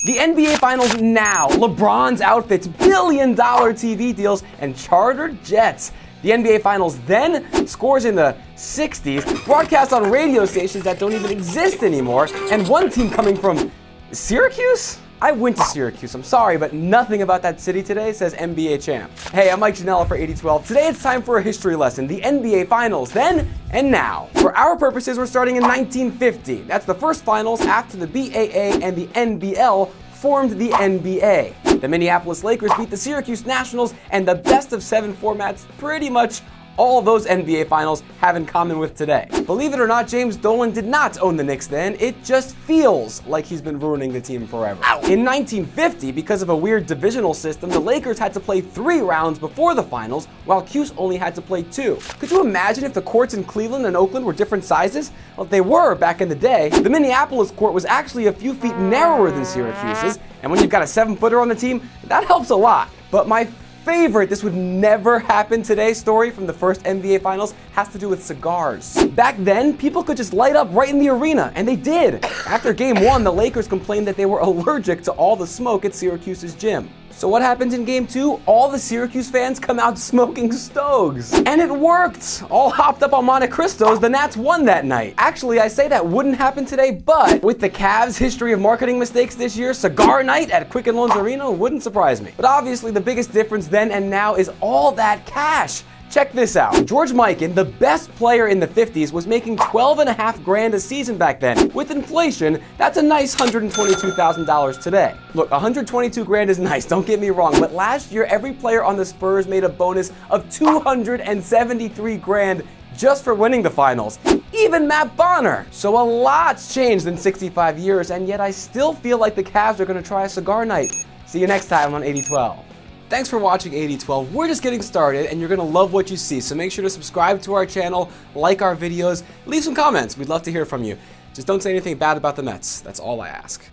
The NBA Finals now. LeBron's outfits, billion-dollar TV deals, and chartered jets. The NBA Finals then, scores in the 60s, broadcast on radio stations that don't even exist anymore, and one team coming from Syracuse? I went to Syracuse, I'm sorry, but nothing about that city today says NBA champ. Hey, I'm Mike Janela for 80Twelve. Today it's time for a history lesson, the NBA Finals, then and now. For our purposes, we're starting in 1950. That's the first finals after the BAA and the NBL formed the NBA. The Minneapolis Lakers beat the Syracuse Nationals, and the best-of-7 formats pretty much all those NBA Finals have in common with today. Believe it or not, James Dolan did not own the Knicks then. It just feels like he's been ruining the team forever. In 1950, because of a weird divisional system, the Lakers had to play 3 rounds before the finals, while Cuse only had to play 2. Could you imagine if the courts in Cleveland and Oakland were different sizes? Well, they were back in the day. The Minneapolis court was actually a few feet narrower than Syracuse's, and when you've got a 7-footer on the team, that helps a lot. But my favorite "this would never happen today" story from the first NBA Finals has to do with cigars. Back then, people could just light up right in the arena, and they did. After Game 1, the Lakers complained that they were allergic to all the smoke at Syracuse's gym. So what happened in Game 2? All the Syracuse fans come out smoking stogies. And it worked! All hopped up on Monte Cristos, the Nats won that night. Actually, I say that wouldn't happen today, but with the Cavs' history of marketing mistakes this year, cigar night at Quicken Loans Arena wouldn't surprise me. But obviously, the biggest difference then and now is all that cash. Check this out. George Mikan, the best player in the 50s, was making $12.5 grand a season back then. With inflation, that's a nice $122,000 today. Look, 122 grand is nice, don't get me wrong, but last year every player on the Spurs made a bonus of 273 grand just for winning the finals. Even Matt Bonner. So a lot's changed in 65 years, and yet I still feel like the Cavs are going to try a cigar night. See you next time on 80Twelve. Thanks for watching 80Twelve. We're just getting started, and you're gonna love what you see, so make sure to subscribe to our channel, like our videos, leave some comments. We'd love to hear from you. Just don't say anything bad about the Mets. That's all I ask.